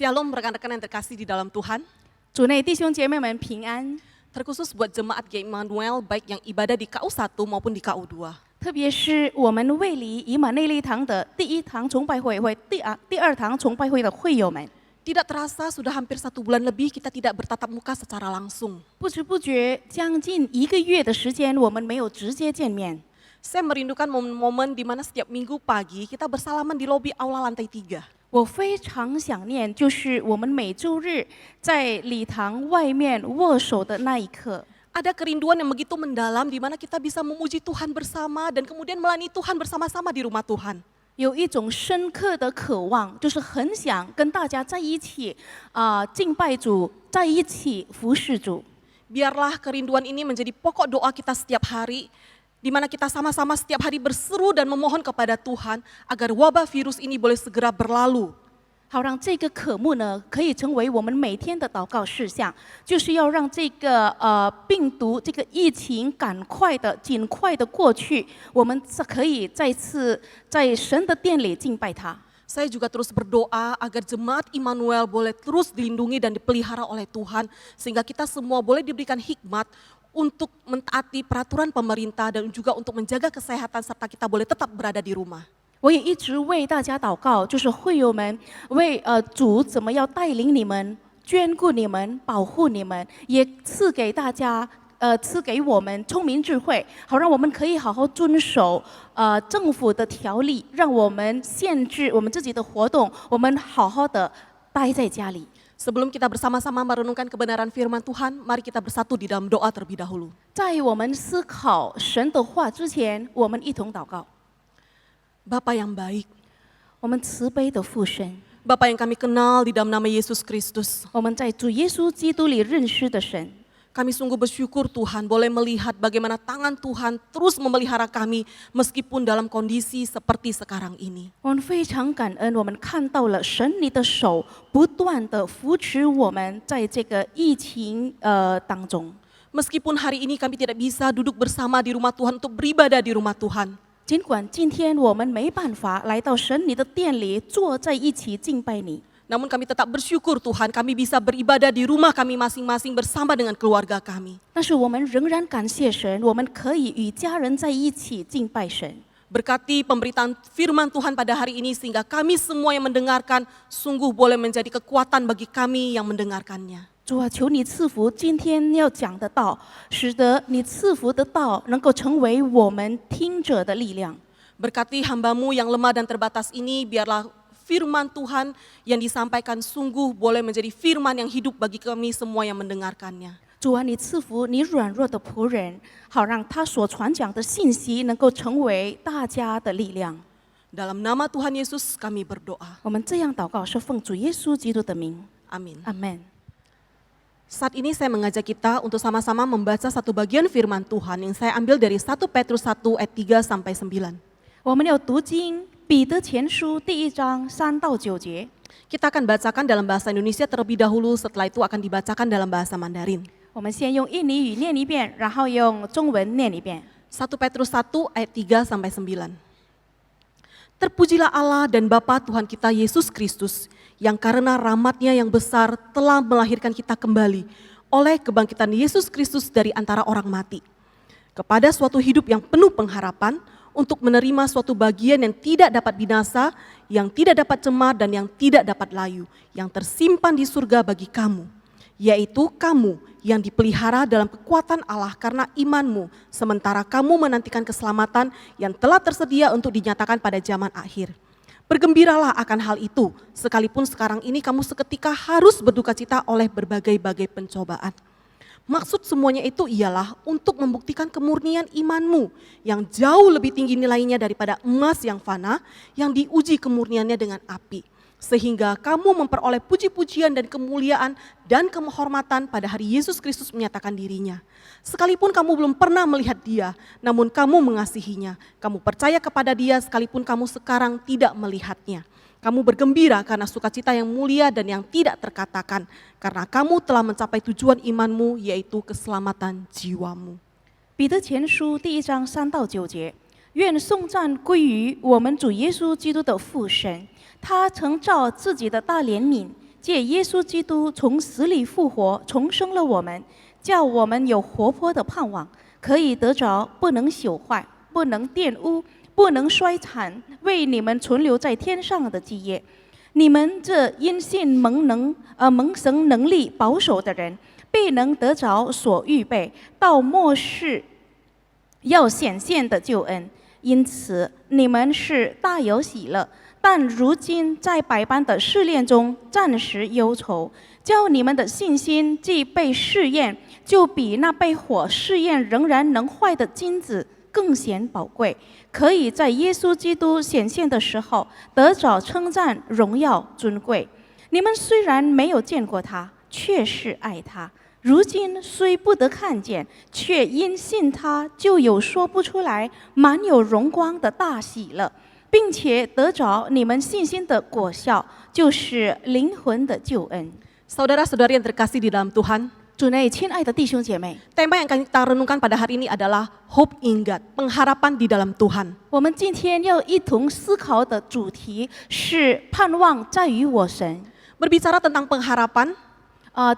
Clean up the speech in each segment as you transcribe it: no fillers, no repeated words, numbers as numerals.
Shalom rekan-rekan yang terkasih di dalam Tuhan. 主内弟兄姐妹们平安。 Terkhusus buat jemaat G Immanuel baik yang ibadah di KU1 maupun di KU2. 特别是我们卫理以马内利堂的第一堂崇拜会第二堂崇拜会的会友们， Tidak terasa sudah hampir 1 bulan lebih kita tidak bertatap muka secara langsung. 不知不觉将近1个月的时间，我们没有直接见面。 Saya merindukan momen-momen di mana setiap minggu pagi kita bersalaman di lobi aula lantai 3. 我非常想念，就是我们每周日在礼堂外面握手的那一刻。 Ada kerinduan yang begitu mendalam di mana kita bisa memuji Tuhan bersama dan kemudian melayani Tuhan bersama-sama di rumah Tuhan. 有一种深刻的渴望，就是很想跟大家在一起敬拜主，在一起服侍主。 Biarlah kerinduan ini menjadi pokok doa kita setiap hari, di mana kita sama-sama setiap hari berseru dan memohon kepada Tuhan agar wabah virus ini boleh segera berlalu. 好让这个渴慕呢，可以成为我们每天的祷告事项，就是要让这个病毒、这个疫情尽快的过去，我们可以再次在神的殿里敬拜他。 Saya juga terus berdoa agar jemaat Immanuel boleh terus dilindungi dan dipelihara oleh Tuhan, sehingga kita semua boleh diberikan hikmat untuk mentaati peraturan pemerintah dan juga untuk menjaga kesehatan serta kita boleh tetap berada di rumah. 我也一直为大家祷告，就是会友们为主怎么要带领你们、眷顾你们、保护你们，也赐给大家赐给我们聪明智慧，好让我们可以好好遵守政府的条例，让我们限制我们自己的活动，我们好好的待在家里。 Sebelum kita bersama-sama merenungkan kebenaran firman Tuhan, mari kita bersatu di dalam doa terlebih dahulu. 在我们思考神的话之前，我们一同祷告。 Bapa yang baik, 我们慈悲的父神， Bapa yang kami kenal di dalam nama Yesus Kristus. 我们在主耶稣基督里认识的神。 Kami sungguh bersyukur Tuhan boleh melihat bagaimana tangan Tuhan terus memelihara kami meskipun dalam kondisi seperti sekarang ini. 我们非常感恩，我们看到了神你的手不断的扶持我们在这个疫情当中。 Meskipun hari ini kami tidak bisa duduk bersama di rumah Tuhan untuk beribadah di rumah Tuhan. 尽管今天我们没办法来到神你的殿里坐在一起敬拜你， Namun kami tetap bersyukur Tuhan kami bisa beribadah di rumah kami masing-masing bersama dengan keluarga kami. 但是我们仍然感谢神，我们可以与家人在一起敬拜神。 Berkati pemberitaan firman Tuhan pada hari ini sehingga kami semua yang mendengarkan sungguh boleh menjadi kekuatan bagi kami yang mendengarkannya. 主啊，求你赐福今天要讲的道，使得你赐福的道能够成为我们听者的力量。 Berkati hambamu yang lemah dan terbatas ini, biarlah firman Tuhan yang disampaikan sungguh boleh menjadi firman yang hidup bagi kami semua yang mendengarkannya. 主啊，你赐福你软弱的仆人，好让他所传讲的信息能够成为大家的力量。 Dalam nama Tuhan Yesus kami berdoa. 我们这样祷告，是奉主耶稣基督的名， Amin. 阿门。 Saat ini saya mengajak kita untuk sama-sama membaca satu bagian firman Tuhan yang saya ambil dari 1 Petrus 1 ayat 3 sampai 9. 我们要读经彼得前书第1章3到9节。 Kita akan bacakan dalam bahasa Indonesia terlebih dahulu, setelah itu akan dibacakan dalam bahasa Mandarin. 我们先用印尼语念一遍，然后用中文念一遍。 1 Petrus 1 ayat 3 sampai 9. Terpujilah Allah dan Bapa Tuhan kita Yesus Kristus, yang karena rahmat-Nya yang besar telah melahirkan kita kembali oleh kebangkitan Yesus Kristus dari antara orang mati, kepada suatu hidup yang penuh pengharapan untuk menerima suatu bagian yang tidak dapat binasa, yang tidak dapat cemar dan yang tidak dapat layu, yang tersimpan di surga bagi kamu, yaitu kamu yang dipelihara dalam kekuatan Allah karena imanmu, sementara kamu menantikan keselamatan yang telah tersedia untuk dinyatakan pada zaman akhir. Bergembiralah akan hal itu, sekalipun sekarang ini kamu seketika harus berduka cita oleh berbagai-bagai pencobaan. Maksud semuanya itu ialah untuk membuktikan kemurnian imanmu yang jauh lebih tinggi nilainya daripada emas yang fana yang diuji kemurniannya dengan api. Sehingga kamu memperoleh puji-pujian dan kemuliaan dan kehormatan pada hari Yesus Kristus menyatakan dirinya. Sekalipun kamu belum pernah melihat Dia, namun kamu mengasihinya. Kamu percaya kepada Dia sekalipun kamu sekarang tidak melihatnya. Kamu bergembira karena sukacita yang mulia dan yang tidak terkatakan, karena kamu telah mencapai tujuan imanmu, yaitu keselamatan jiwamu. 彼得前书第1章3到9节，愿颂赞归于我们主耶稣基督的父神，他曾照自己的大怜悯，借耶稣基督从死里复活，重生了我们，叫我们有活泼的盼望，可以得着不能朽坏、不能玷污、不能衰残，为你们存留在天上的基业。你们这因信蒙神能力保守的人，必能得着所预备到末世要显现的救恩。因此，你们是大有喜乐，但如今在百般的试炼中暂时忧愁，叫你们的信心既被试验，就比那被火试验仍然能坏的金子更显宝贵，可以在耶稣基督显现的时候得着称赞、荣耀、尊贵。你们虽然没有见过他，却是爱他。如今虽不得看见，却因信他，就有说不出来、满有荣光的大喜乐，并且得着你们信心的果效，就是灵魂的救恩。Saudara-saudari yang terkasih di dalam Tuhan, 主内，亲爱的弟兄姐妹， tema yang akan kita renungkan pada hari ini adalah hope in God, pengharapan di dalam Tuhan. 我们今天要一同思考的主题是盼望在于我神。 Berbicara tentang pengharapan,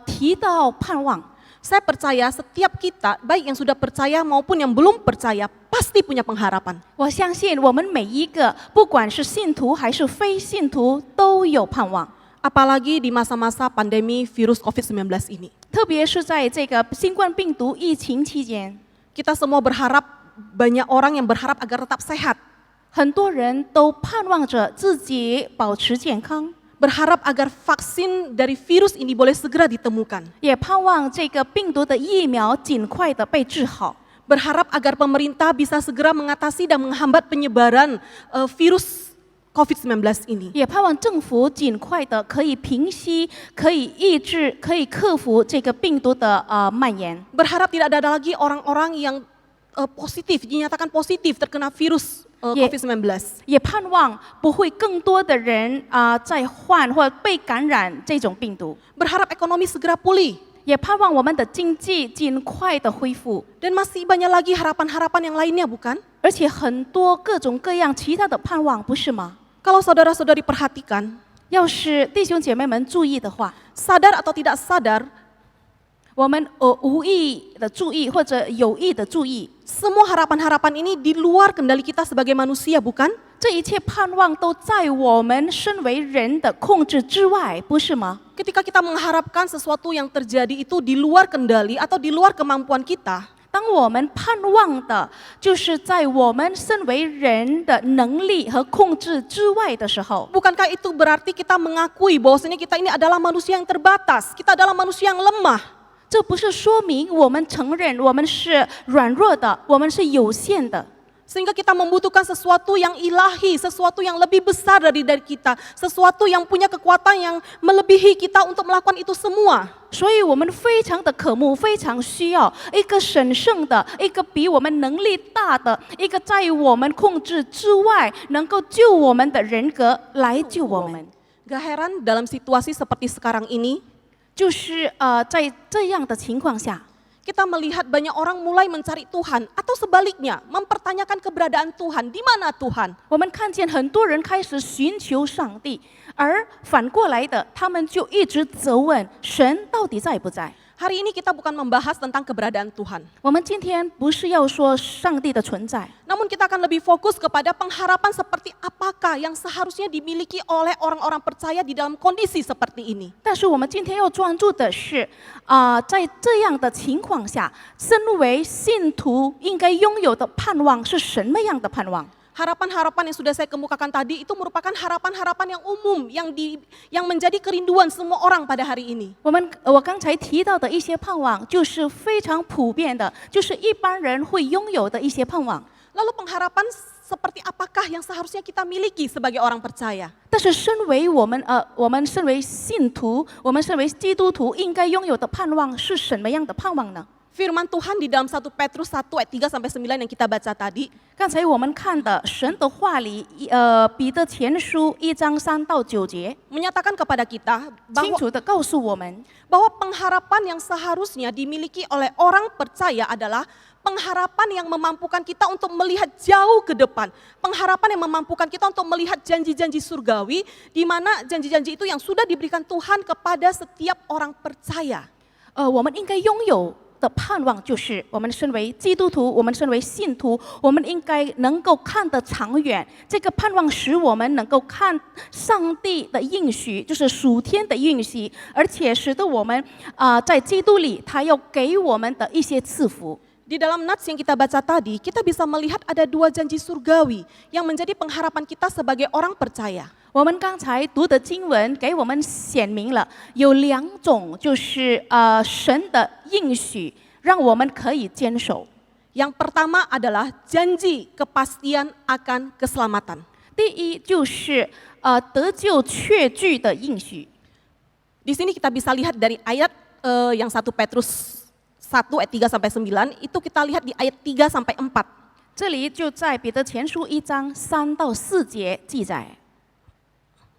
提到盼望， saya percaya setiap kita, baik yang sudah percaya maupun yang belum percaya, pasti punya pengharapan. 我相信我们每一个，不管是信徒还是非信徒，都有盼望。 Apalagi di masa-masa pandemi virus COVID-19 ini. 特别是在这个新冠病毒疫情期间， Kita semua berharap, banyak orang yang berharap agar tetap sehat. 很多人都盼望着自己保持健康， Berharap agar vaksin dari virus ini boleh segera ditemukan. 也盼望这个病毒的疫苗尽快的被治好。 Berharap agar pemerintah bisa segera mengatasi dan menghambat penyebaran virus COVID-19 ini. 也盼望政府尽快的可以平息、可以抑制、可以克服这个病毒的蔓延。 Berharap tidak ada lagi orang-orang yang positif, dinyatakan positif terkena virus COVID-19. 也盼望不会更多的人再患或被感染这种病毒。 Berharap ekonomi segera pulih. 也盼望我们的经济尽快的恢复， Dan masih banyak lagi harapan-harapan yang lainnya, bukan? 而且很多各种各样其他的盼望，不是吗？ Kalau saudara-saudari perhatikan, 要是弟兄姐妹们注意的话， sadar atau tidak sadar, 我们无意的注意或者有意的注意， semua harapan-harapan ini di luar kendali kita sebagai manusia, bukan? 这一切盼望都在我们身为人的控制之外，不是吗？ Ketika kita mengharapkan sesuatu yang terjadi itu di luar kendali atau di luar kemampuan kita, 当我们盼望的就是在我们身为人的能力和控制之外的时候， bukankah itu berarti kita mengakui bahwasanya kita ini adalah manusia yang terbatas, kita adalah manusia yang lemah? 这不是说明我们承认我们是软弱的，我们是有限的。 Sehingga kita membutuhkan sesuatu yang ilahi, sesuatu yang lebih besar dari kita, sesuatu yang punya kekuatan yang melebihi kita untuk melakukan itu semua. 所以我们非常的渴慕，非常需要一个神圣的、一个比我们能力大的、一个在我们控制之外能够救我们的人格来救我们。 Gak heran dalam situasi seperti sekarang ini, 就是在这样的情况下， kita melihat banyak orang mulai mencari Tuhan atau sebaliknya mempertanyakan keberadaan Tuhan. Di mana Tuhan? 我们看见很多人开始寻求上帝，而反过来的，他们就一直责问神到底在不在。 Hari ini kita bukan membahas tentang keberadaan Tuhan. 我们今天不是要说上帝的存在， Namun kita akan lebih fokus kepada pengharapan seperti apakah yang seharusnya dimiliki oleh orang-orang percaya di dalam kondisi seperti ini. 但是我们今天要专注的是，在这样的情况下，身为信徒应该拥有的盼望是什么样的盼望？ Harapan-harapan yang sudah saya kemukakan tadi itu merupakan harapan-harapan yang umum yang menjadi kerinduan semua orang pada hari ini. 我刚才提到的一些盼望，就是非常普遍的，就是一般人会拥有的一些盼望。 Lalu pengharapan seperti apakah yang seharusnya kita miliki sebagai orang percaya? 但是身为我们身为信徒，我们身为基督徒应该拥有的盼望是什么样的盼望呢？ Firman Tuhan di dalam 1 Petrus 1 ayat 3 sampai 9 yang kita baca tadi, 刚才我们看的神的话里，彼得前书1章3到9节， menyatakan kepada kita 清楚的告诉我们， bahwa pengharapan yang seharusnya dimiliki oleh orang percaya adalah pengharapan yang memampukan kita untuk melihat jauh ke depan, pengharapan yang memampukan kita untuk melihat janji-janji surgawi, di mana janji-janji itu yang sudah diberikan Tuhan kepada setiap orang percaya. 我们应该拥有的盼望就是，我们身为基督徒，我们身为信徒，我们应该能够看得长远。这个盼望使我们能够看上帝的应许，就是属天的应许，而且使得我们在基督里，他要给我们的一些赐福。 Di dalam nats yang kita baca tadi, kita bisa melihat ada 2 janji surgawi yang menjadi pengharapan kita sebagai orang percaya. 我们刚才读的经文给我们显明了有2种，就是神的应许，让我们可以坚守。 Yang pertama adalah janji kepastian akan keselamatan. 第一就是得救确据的应许。 Di sini kita bisa lihat dari ayat yang 1 Petrus 1 ayat 3 sampai 9, itu kita lihat di ayat 3 sampai 4. 这里就在彼得前书1章3到4节记载。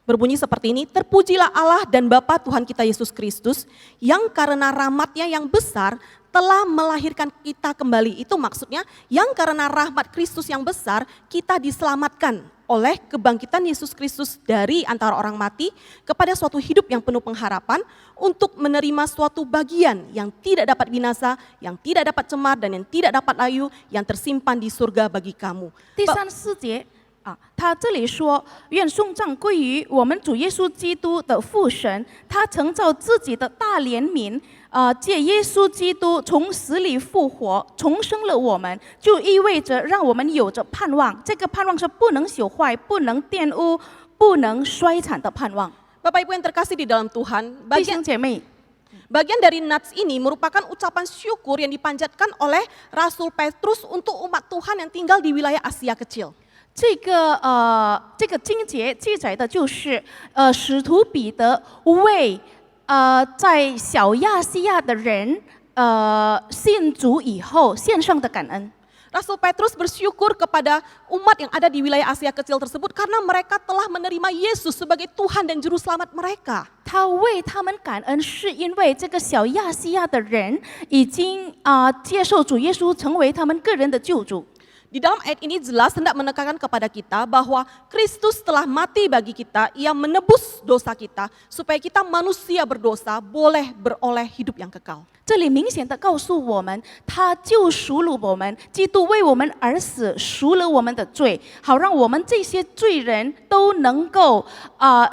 Berbunyi seperti ini, terpujilah Allah dan Bapa Tuhan kita Yesus Kristus, yang karena rahmat-Nya yang besar telah melahirkan kita kembali. Itu maksudnya, yang karena rahmat Kristus yang besar, kita diselamatkan oleh kebangkitan Yesus Kristus dari antara orang mati kepada suatu hidup yang penuh pengharapan, untuk menerima suatu bagian yang tidak dapat binasa, yang tidak dapat cemar, dan yang tidak dapat layu, yang tersimpan di surga bagi kamu. 第3、4节他这里说：“愿颂赞归于我们主耶稣基督的父神，他曾照自己的大怜悯，借耶稣基督从死里复活，重生了我们，就意味着让我们有着盼望。这个盼望是不能朽坏、不能玷污、不能衰残的盼望。” Bapak Ibu yang terkasih di dalam Tuhan, 弟兄姐妹， bagian dari nats ini merupakan ucapan syukur yang dipanjatkan oleh Rasul Petrus untuk umat Tuhan yang tinggal di wilayah Asia Kecil. 这个经节记载的就是使徒彼得为在小亚细亚的人信主以后献上的感恩。 Rasul Petrus bersyukur kepada umat yang ada di wilayah Asia Kecil tersebut karena mereka telah menerima Yesus sebagai Tuhan dan Juru Selamat mereka. 他为他们感恩，是因为这个小亚细亚的人已经接受主耶稣成为他们个人的救主。 Di dalam ayat ini jelas hendak menekankan kepada kita bahwa Kristus telah mati bagi kita, Ia menebus dosa kita supaya kita manusia berdosa boleh beroleh hidup yang kekal. 这里明显的告诉我们，他救赎了我们，基督为我们而死，赎了我们的罪，好让我们这些罪人都能够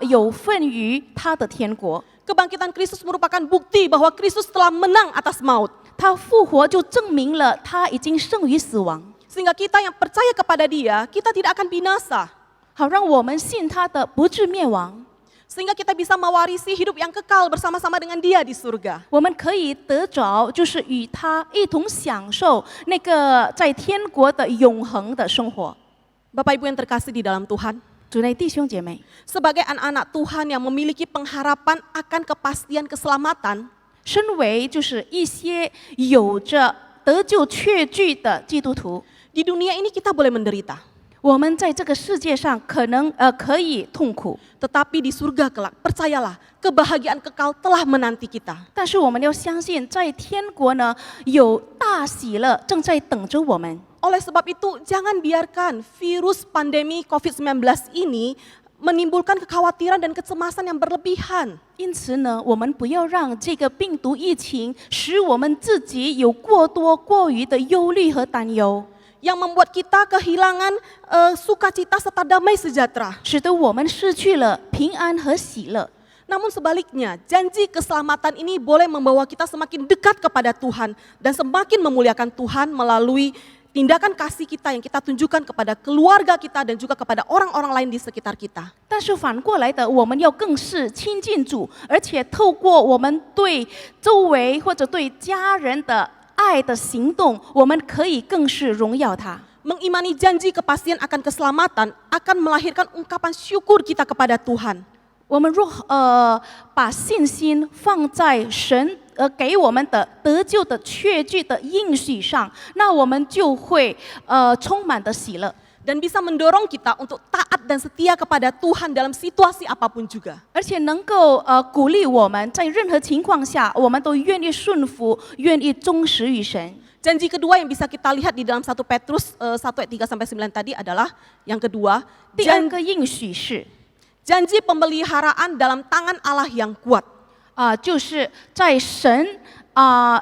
有份于他的天国。 Kebangkitan Kristus merupakan bukti bahwa Kristus telah menang atas maut. 他复活就证明了他已经胜于死亡。 Sehingga kita yang percaya kepada Dia, kita tidak akan binasa. 好让我们信他的不至灭亡， Sehingga kita bisa mewarisi hidup yang kekal bersama-sama dengan Dia di surga. 我们可以得着，就是与他一同享受那个在天国的永恒的生活。 Bapak Ibu yang terkasih di dalam Tuhan, 主内弟兄姐妹， sebagai anak-anak Tuhan yang memiliki pengharapan akan kepastian keselamatan, 身为就是一些有着得救确据的基督徒， di dunia ini kita boleh menderita. 我们在这个世界上可能可以痛苦， Tetapi di surga kelak, percayalah, kebahagiaan kekal telah menanti kita. 但是我们要相信，在天国呢有大喜乐正在等着我们。 Oleh sebab itu, jangan biarkan virus pandemi COVID-19 ini menimbulkan kekhawatiran dan kecemasan yang berlebihan. 因此呢，我们不要让这个病毒疫情使我们自己有过多过于的忧虑和担忧， Yang membuat kita kehilangan sukacita serta damai sejahtera. 使得我们失去了平安和喜乐。 Namun sebaliknya, janji keselamatan ini boleh membawa kita semakin dekat kepada Tuhan dan semakin memuliakan Tuhan melalui tindakan kasih kita yang kita tunjukkan kepada keluarga kita dan juga kepada orang-orang lain di sekitar kita. 但是反过来的，我们要更是亲近主，而且透过我们对周围或者对家人的爱的行动，我们可以更是荣耀他。 Mengimani janji kepastian akan keselamatan akan melahirkan ungkapan syukur kita kepada Tuhan. 我们若把信心放在神给我们的得救的确据的应许上，那我们就会充满的喜乐， Dan bisa mendorong kita untuk taat dan setia kepada Tuhan dalam situasi apapun juga. 而且能够鼓励我们在任何情况下，我们都愿意顺服，愿意忠实于神。Janji kedua yang bisa kita lihat di dalam 1 Petrus 1 ayat 3 sampai 9 tadi adalah yang kedua, 第二个应许是 janji pemeliharaan dalam tangan Allah yang kuat. 就是在神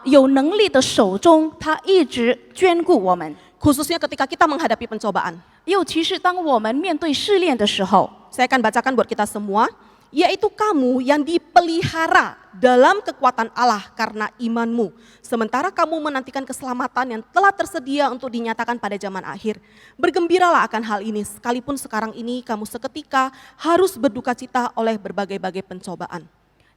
有能力的手中，他一直眷顾我们。 Khususnya ketika kita menghadapi pencobaan. 尤其是当我们面对试炼的时候， Saya akan bacakan buat kita semua, yaitu kamu yang dipelihara dalam kekuatan Allah karena imanmu. Sementara kamu menantikan keselamatan yang telah tersedia untuk dinyatakan pada zaman akhir. Bergembiralah akan hal ini, sekalipun sekarang ini kamu seketika harus berduka cita oleh berbagai-bagai pencobaan.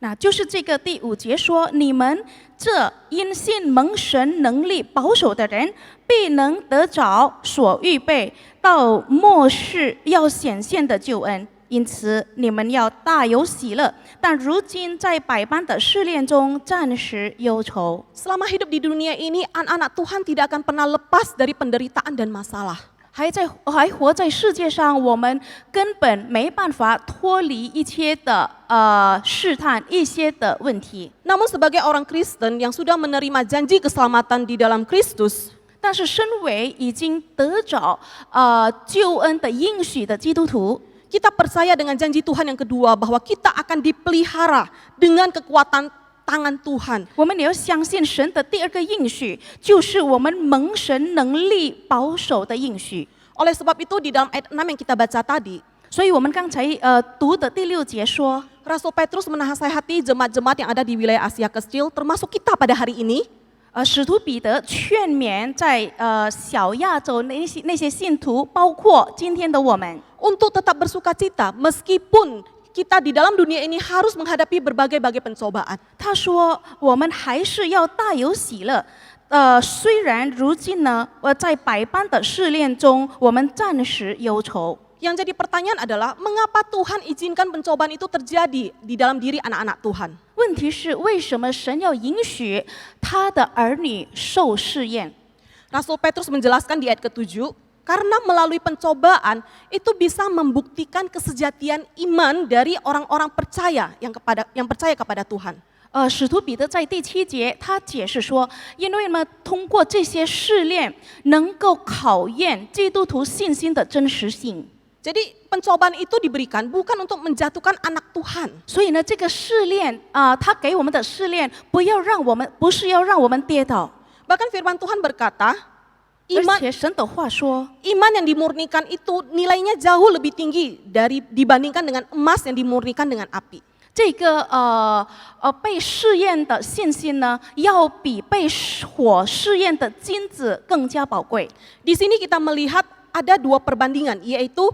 那就是这个第5节说：你们这因信蒙神能力保守的人，必能得着所预备到末世要显现的救恩。因此，你们要大有喜乐。但如今在百般的试炼中，暂时忧愁。 Selama hidup di dunia ini, anak-anak Tuhan tidak akan pernah lepas dari penderitaan dan masalah. 还活在世界上，我们根本没办法脱离一切的试探，一些的问题。 Namun sebagai orang Kristen yang sudah menerima janji keselamatan di dalam Kristus, 但是身为已经得着救恩的应许的基督徒， kita percaya dengan janji Tuhan yang kedua bahwa kita akan dipelihara dengan kekuatan tangan Tuhan. 我们也要相信神的第二个应许，就是我们蒙神能力保守的应许。 Oleh sebab itu di dalam ayat 6 yang kita baca tadi, 所以我们刚才读的第6节说， Rasul Petrus menasihati jemaat-jemaat yang ada di wilayah Asia Kecil, termasuk kita pada hari ini, 使徒彼得劝勉在小亚洲那些信徒，包括今天的我们， untuk tetap bersuka cita meskipun kita di dalam dunia ini harus menghadapi berbagai-bagai pencobaan. 他说我们还是要大有喜乐。虽然如今呢，在百般的试炼中，我们暂时忧愁。 Yang jadi pertanyaan adalah, mengapa Tuhan izinkan pencobaan itu terjadi di dalam diri anak-anak Tuhan? 问题是为什么神要允许他的儿女受试验？ Rasul Petrus menjelaskan di ayat ke-7, karena melalui pencobaan itu bisa membuktikan kesejatian iman dari orang-orang percaya yang percaya kepada Tuhan. 使徒彼得在第7节，他解释说，因为呢，通过这些试炼，能够考验基督徒信心的真实性。 Jadi pencobaan itu diberikan bukan untuk menjatuhkan anak Tuhan. 所以呢，这个试炼他给我们的试炼，不是要让我们跌倒。 Bahkan firman Tuhan berkata, 而且神的话说， iman yang dimurnikan itu nilainya jauh lebih tinggi dibandingkan dengan emas yang dimurnikan dengan api. 这个被试验的信心呢，要比被火试验的金子更加宝贵。 Di sini kita melihat ada dua perbandingan, yaitu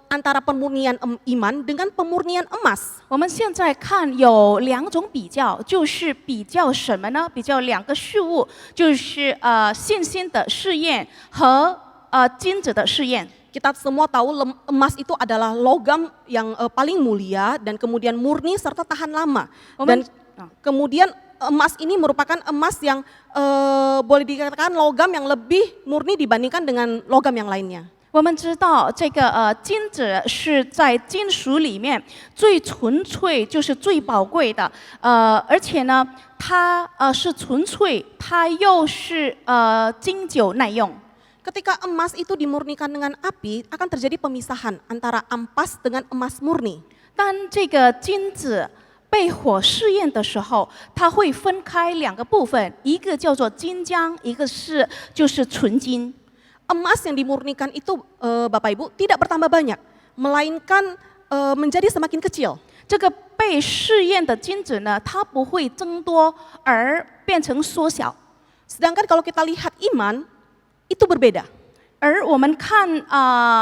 antara pemurnian iman dengan pemurnian emas. 我们现在看有2种比较，就是比较什么呢？比较2个事物，就是信心的试验和金子的试验。 Kita semua tahu emas itu adalah logam yang paling mulia dan kemudian murni serta tahan lama. Dan kemudian emas ini merupakan emas yang boleh dikatakan logam yang lebih murni dibandingkan dengan logam yang lainnya. 我们知道这个金子是在金属里面最纯粹，就是最宝贵的。而且呢，它是纯粹，它又是经久耐用。 Ketika emas itu dimurnikan dengan api, akan terjadi pemisahan antara ampas dengan emas murni. 当这个金子被火试验的时候，它会分开2个部分，一个叫做金浆，一个就是纯金。 Emas yang dimurnikan itu, Bapak Ibu, tidak bertambah banyak, melainkan menjadi semakin kecil. 这个被试验的金子呢，它不会增多而变成缩小。 Sedangkan kalau kita lihat iman, itu berbeda. 而我们看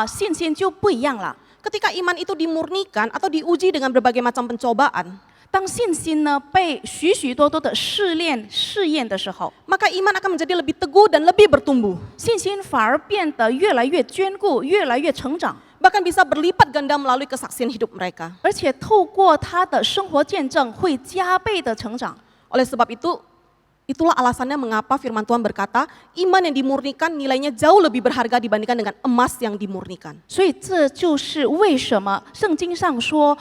信心就不一样了。 Ketika iman itu dimurnikan atau diuji dengan berbagai macam pencobaan, 当信心呢被许许多多的试验的时候， maka iman akan menjadi lebih teguh dan lebih bertumbuh. 信心反而变得越来越坚固，越来越成长， Bahkan bisa berlipat ganda melalui kesaksian hidup mereka. 而且透过他的生活见证，会加倍的成长。 Oleh sebab itu, itulah alasannya mengapa firman Tuhan berkata, iman yang dimurnikan nilainya jauh lebih berharga dibandingkan dengan emas yang dimurnikan. 所以这就是为什么圣经上说，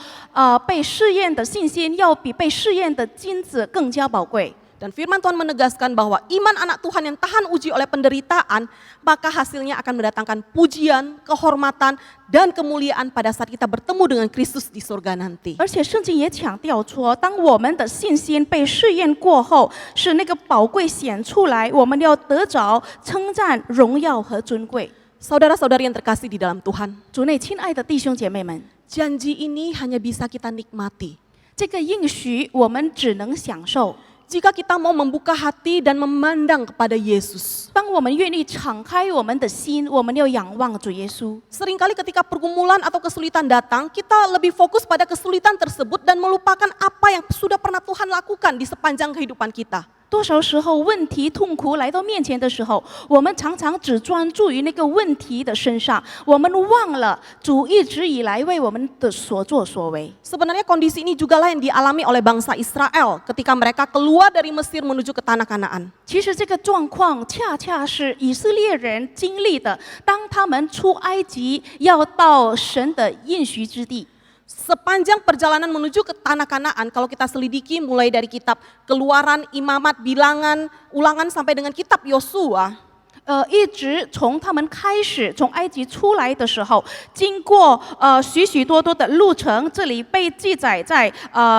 被试验的信心要比被试验的金子更加宝贵。Dan firman Tuhan menegaskan bahwa iman anak Tuhan yang tahan uji oleh penderitaan, maka hasilnya akan mendatangkan pujian, kehormatan, dan kemuliaan pada saat kita bertemu dengan Kristus di surga nanti. 而且圣经也强调说，当我们的信心被试验过后，是那个宝贵显出来，我们要得着称赞、荣耀和尊贵。 Saudara-saudari yang terkasih di dalam Tuhan, 主内亲爱的弟兄姐妹们， janji ini hanya bisa kita nikmati 这个应许我们只能享受。 jika kita mau membuka hati dan memandang kepada Yesus. 当我们愿意敞开我们的心，我们要仰望主耶稣。 Seringkali ketika pergumulan atau kesulitan datang, kita lebih fokus pada kesulitan tersebut dan melupakan apa yang sudah pernah Tuhan lakukan di sepanjang kehidupan kita. 多少时候，问题、痛苦来到面前的时候，我们常常只专注于那个问题的身上，我们忘了主一直以来为我们的所作所为。 Sebenarnya kondisi ini juga lah yang dialami oleh bangsa Israel ketika mereka keluar dari Mesir menuju ke tanah Kanaan. 其实这个状况恰恰是以色列人经历的，当他们出埃及要到神的应许之地。 Sepanjang perjalanan menuju ke tanah Kanaan, kalau kita selidiki mulai dari kitab Keluaran, Imamat, Bilangan, Ulangan sampai dengan kitab Yosua, 一直从他们开始从埃及出来的时候，经过许许多多的路程，这里被记载在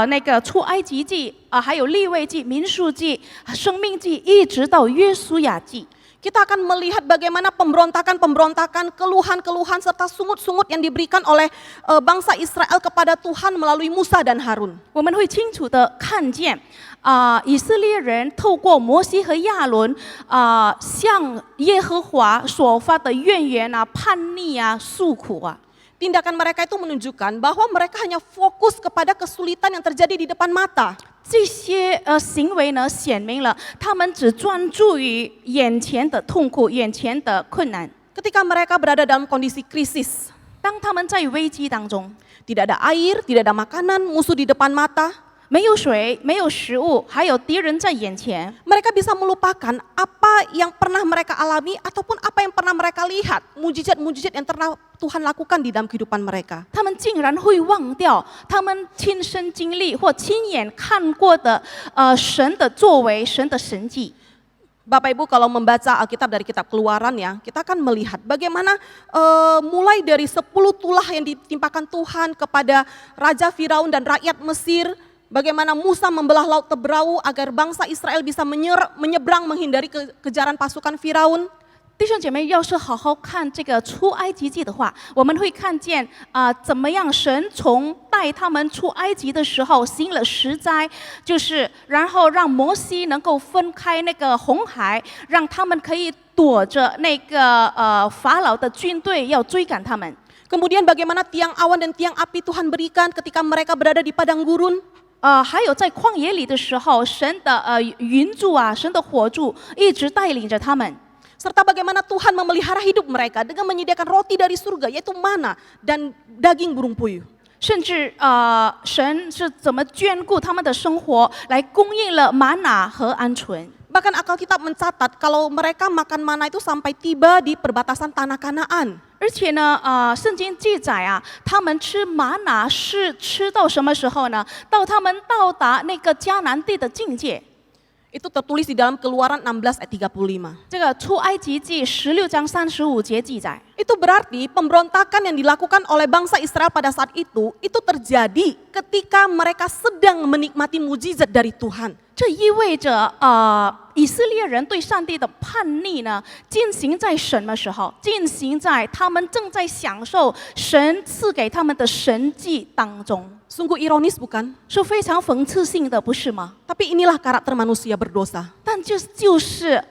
那个出埃及记还有利未记、民数记、生命记，一直到约书亚记。 kita akan melihat bagaimana pemberontakan-pemberontakan, keluhan-keluhan serta sungut-sungut yang diberikan oleh bangsa Israel kepada Tuhan melalui Musa dan Harun. 我们会清楚的看见以色列人透过摩西和亚伦向耶和华所发的怨言叛逆诉苦 Tindakan mereka itu menunjukkan bahwa mereka hanya fokus kepada kesulitan yang terjadi di depan mata. 这些行为呢，显明了他们只专注于眼前的痛苦、眼前的困难。 Ketika mereka berada dalam kondisi krisis, 当他们在危机当中， tidak ada air, tidak ada makanan, musuh di depan mata, 没有水、没有食物，还有敌人在眼前， mereka bisa melupakan apa yang pernah mereka alami ataupun apa yang pernah mereka lihat, mujizat-mujizat yang pernah Tuhan lakukan di dalam kehidupan mereka. 他们竟然会忘掉他们亲身经历或亲眼看过的神的作为、神的神迹。 Bapak Ibu kalau membaca Alkitab dari kitab Keluaran ya, kita akan melihat bagaimana mulai dari 10 tulah yang ditimpakan Tuhan kepada Raja Firaun dan rakyat Mesir, bagaimana Musa membelah laut Tebrau agar bangsa Israel bisa menyeberang menghindari kejaran pasukan Firaun. 弟兄姐妹，要是好好看这个出埃及记的话，我们会看见怎么样神从带他们出埃及的时候行了10灾，就是然后让摩西能够分开那个红海，让他们可以躲着那个法老的军队要追赶他们。 Kemudian bagaimana tiang awan dan tiang api Tuhan berikan ketika mereka berada di padang gurun. 还有在旷野里的时候，神的云柱神的火柱一直带领着他们。 Serta bagaimana Tuhan memelihara hidup mereka dengan menyediakan roti dari surga, yaitu mana dan daging burung puyuh. 甚至神是怎么眷顾他们的生活，来供应了玛瑙和鹌鹑。 Bahkan Alkitab mencatat kalau mereka makan mana itu sampai tiba di perbatasan tanah Kanaan. 而且呢，圣经记载他们吃玛瑙是吃到什么时候呢？到他们到达那个迦南地的境界。 Itu tertulis di dalam Keluaran 16 ayat 35. 这个出埃及记16章35节记载。 Itu berarti pemberontakan yang dilakukan oleh bangsa Israel pada saat itu terjadi ketika mereka sedang menikmati mujizat dari Tuhan. 这意味着以色列人对上帝的叛逆呢，进行在什么时候？进行在他们正在享受神赐给他们的神迹当中。 Sungguh ironis bukan? 是非常讽刺性的，不是吗？ Tapi inilah karakter manusia berdosa. 但就是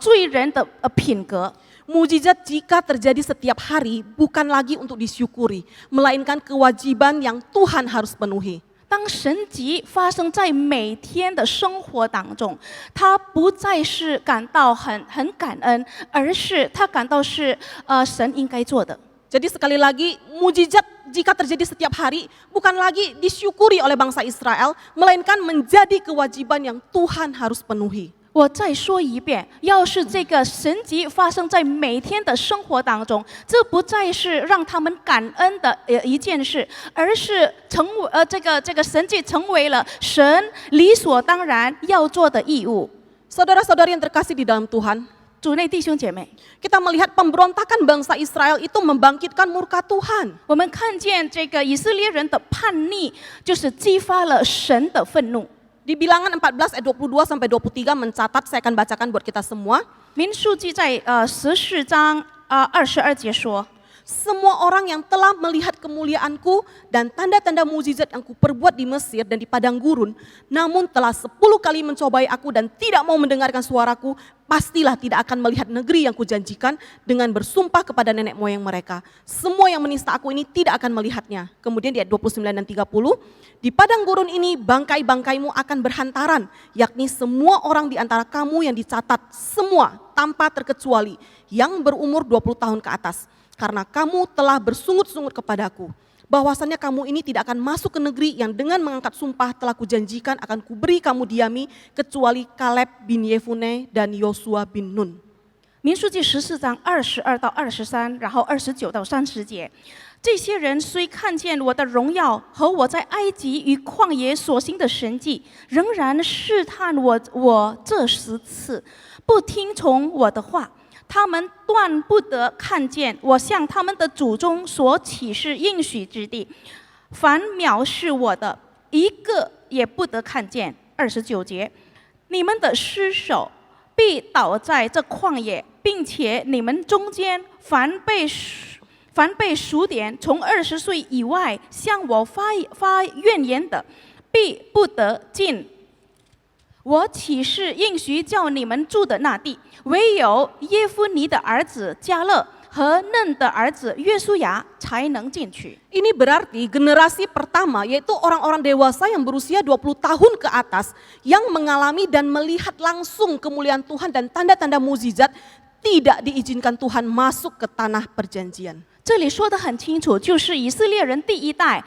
罪人的品格。 Mujizat jika terjadi setiap hari bukan lagi untuk disyukuri, melainkan kewajiban yang Tuhan harus penuhi. 当神迹发生在每天的生活当中，他不再是感到很感恩，而是他感到是神应该做的。 Jadi sekali lagi, mujizat jika terjadi setiap hari bukan lagi disyukuri oleh bangsa Israel, melainkan menjadi kewajiban yang Tuhan harus penuhi. 我再说一遍，要是这个神迹发生在每天的生活当中，这不再是让他们感恩的一件事，而是这个神迹成为了神理所当然要做的义务。Saudara-saudari yang terkasih di dalam Tuhan, 主内弟兄姐妹， kita melihat pemberontakan bangsa Israel itu membangkitkan murka Tuhan. 我们看见这个以色列人的叛逆，就是激发了神的愤怒。 Di Bilangan 14 ayat 22 sampai 23 mencatat, saya akan bacakan buat kita semua. 民数记在14章22节说。 Semua orang yang telah melihat kemuliaanku dan tanda-tanda mukjizat yang kuperbuat di Mesir dan di padang gurun, namun telah 10 kali mencobai aku dan tidak mau mendengarkan suaraku, pastilah tidak akan melihat negeri yang kujanjikan dengan bersumpah kepada nenek moyang mereka. Semua yang menista aku ini tidak akan melihatnya. Kemudian di ayat 29 dan 30, di padang gurun ini bangkai-bangkaimu akan berhantaran, yakni semua orang di antara kamu yang dicatat, semua tanpa terkecuali, yang berumur 20 tahun ke atas. Karena kamu telah bersungut-sungut kepadaku, bahwasannya kamu ini tidak akan masuk ke negeri yang dengan mengangkat sumpah telah kujanjikan akan kuberi kamu diami, kecuali Kaleb bin Yefune dan Yosua bin Nun. 民数记14章22到23，然后29到30节，这些人虽看见我的荣耀和我在埃及与旷野所行的神迹，仍然试探我这10次，不听从我的话。 他们断不得看见我向他们的祖宗所启示应许之地，凡藐视我的，一个也不得看见。29节，你们的尸首必倒在这旷野，并且你们中间凡被数点从20岁以外向我发怨言的，必不得进 我启示应许叫你们住的那地，唯有耶夫尼的儿子迦勒和嫩的儿子约书亚才能进去。 Ini berarti generasi pertama, yaitu orang-orang dewasa yang berusia 20 tahun ke atas, yang mengalami dan melihat langsung kemuliaan Tuhan dan tanda-tanda mukjizat, tidak diizinkan Tuhan masuk ke tanah perjanjian. 这里说得很清楚，就是以色列人第一代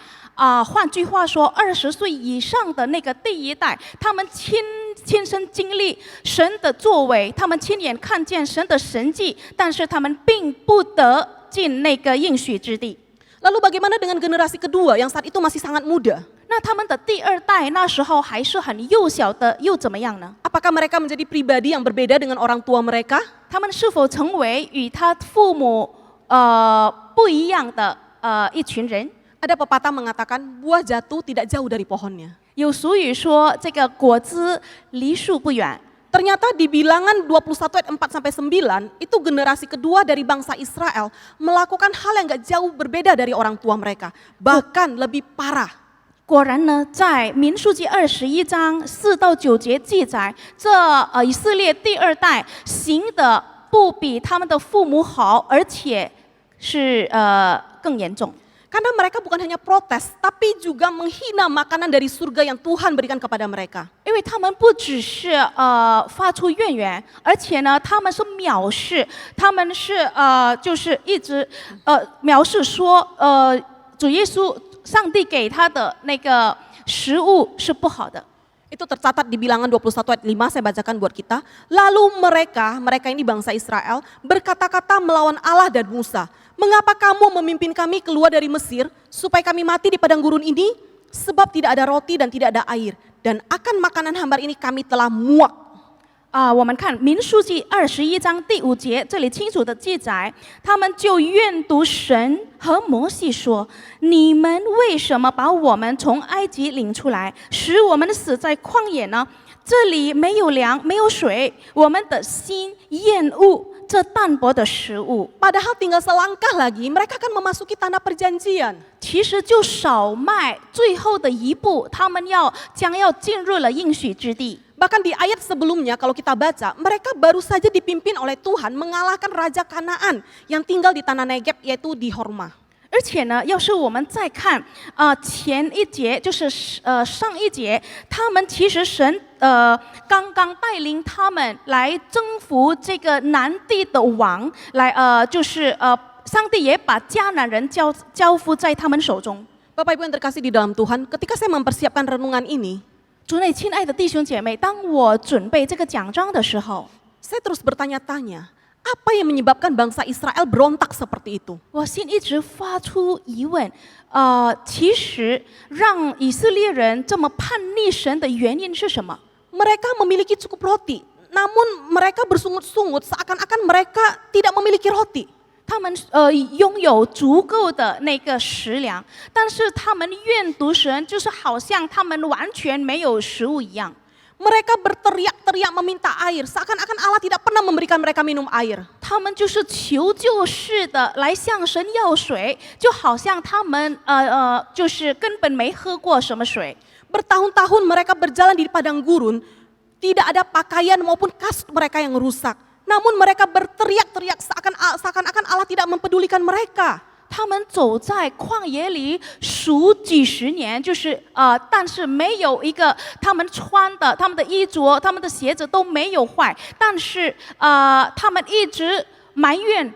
换句话说，20岁以上的那个第一代，他们亲身经历神的作为，他们亲眼看见神的神迹，但是他们并不得进那个应许之地。 Lalu bagaimana dengan generasi kedua yang saat itu masih sangat muda? 那他们的第二代那时候还是很幼小的，又怎么样呢？ Apakah mereka menjadi pribadi yang berbeda dengan orang tua mereka? 他们是否成为与他父母不一样的一群人？ Ada pepatah mengatakan buah jatuh tidak jauh dari pohonnya. 有俗语说，这个果子离树不远。 Ternyata di Bilangan 21 ayat 4 sampai 9 itu generasi kedua dari bangsa Israel melakukan hal yang gak jauh berbeda dari orang tua mereka, bahkan lebih parah. 果然呢，在民数记21章4到9节记载，这以色列第二代行的不比他们的父母好，而且是更严重。 Karena mereka bukan hanya protes, tapi juga menghina makanan dari surga yang Tuhan berikan kepada mereka. 因为他们不只是发出怨言，而且呢，他们是藐视，他们是就是一直藐视说主耶稣上帝给他的那个食物是不好的。 Itu tercatat di Bilangan 21 ayat 5, saya bacakan buat kita. Lalu mereka ini bangsa Israel, berkata-kata melawan Allah dan Musa. Mengapa kamu memimpin kami keluar dari Mesir supaya kami mati di padang gurun ini? Sebab tidak ada roti dan tidak ada air. Dan akan makanan hambar ini kami telah muak. 我们看民数记21章第5节，这里清楚的记载，他们就怨毒神和摩西说：“你们为什么把我们从埃及领出来，使我们死在旷野呢？这里没有粮，没有水，我们的心厌恶这淡薄的食物。” Padahal tinggal selangkah lagi mereka akan memasuki tanah perjanjian. 其实就少迈最后的一步，他们将要进入了应许之地。 Bahkan di ayat sebelumnya kalau kita baca, mereka baru saja dipimpin oleh Tuhan mengalahkan Raja Kanaan yang tinggal di tanah Negeb, yaitu di Horma. 而且呢，要是我们再看前一节，就是上一节，他们其实神刚刚带领他们来征服这个南地的王，来就是上帝也把迦南人交付在他们手中。 Bapak Ibu yang terkasih di dalam Tuhan, ketika saya mempersiapkan renungan ini, 主内亲爱的弟兄姐妹，当我准备这个讲章的时候， saya terus bertanya-tanya, apa yang menyebabkan bangsa Israel berontak seperti itu? 我心一直发出疑问，其实让以色列人这么叛逆神的原因是什么？ Mereka memiliki cukup roti, namun mereka bersungut-sungut seakan-akan mereka tidak memiliki roti. 他们拥有足够的那个食粮，但是他们怨毒神，就是好像他们完全没有食物一样。 Mereka berteriak-teriak meminta air, seakan-akan Allah tidak pernah memberikan mereka minum air. 他们就是求救式的来向神要水，就好像他们就是根本没喝过什么水。 Bertahun-tahun mereka berjalan di padang gurun, tidak ada pakaian maupun kasut mereka yang rusak. Namun mereka berteriak-teriak seakan-akan Allah tidak mempedulikan mereka. 他们走在旷野里数几十年，就是但是没有一个他们穿的、他们的衣着、他们的鞋子都没有坏，但是他们一直埋怨，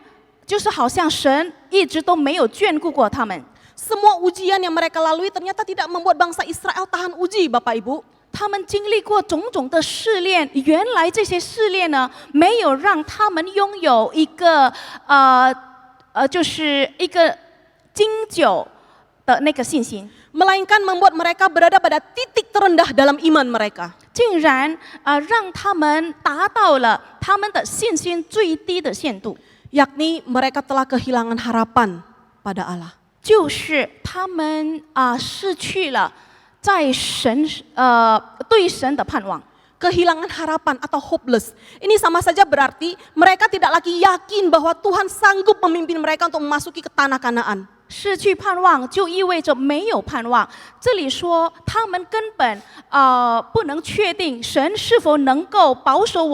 就是好像神一直都没有眷顾过他们。 Semua ujian yang mereka lalui ternyata tidak membuat bangsa Israel tahan uji, Bapak Ibu. 他们经历过种种的试炼，原来这些试炼呢，没有让他们拥有一个就是一个经久的那个信心， Melainkan membuat mereka berada pada titik terendah dalam iman mereka. 竟然让他们达到了他们的信心最低的限度， Yakni mereka telah kehilangan harapan pada Allah. 就是他们失去了在神对神的盼望。 Kehilangan harapan atau hopeless. Ini sama saja berarti mereka tidak lagi yakin bahwa Tuhan sanggup memimpin mereka untuk memasuki ke tanah Kanaan. 失去盼望就意味着没有盼望。这里说他们根本不能确定神是否能够保守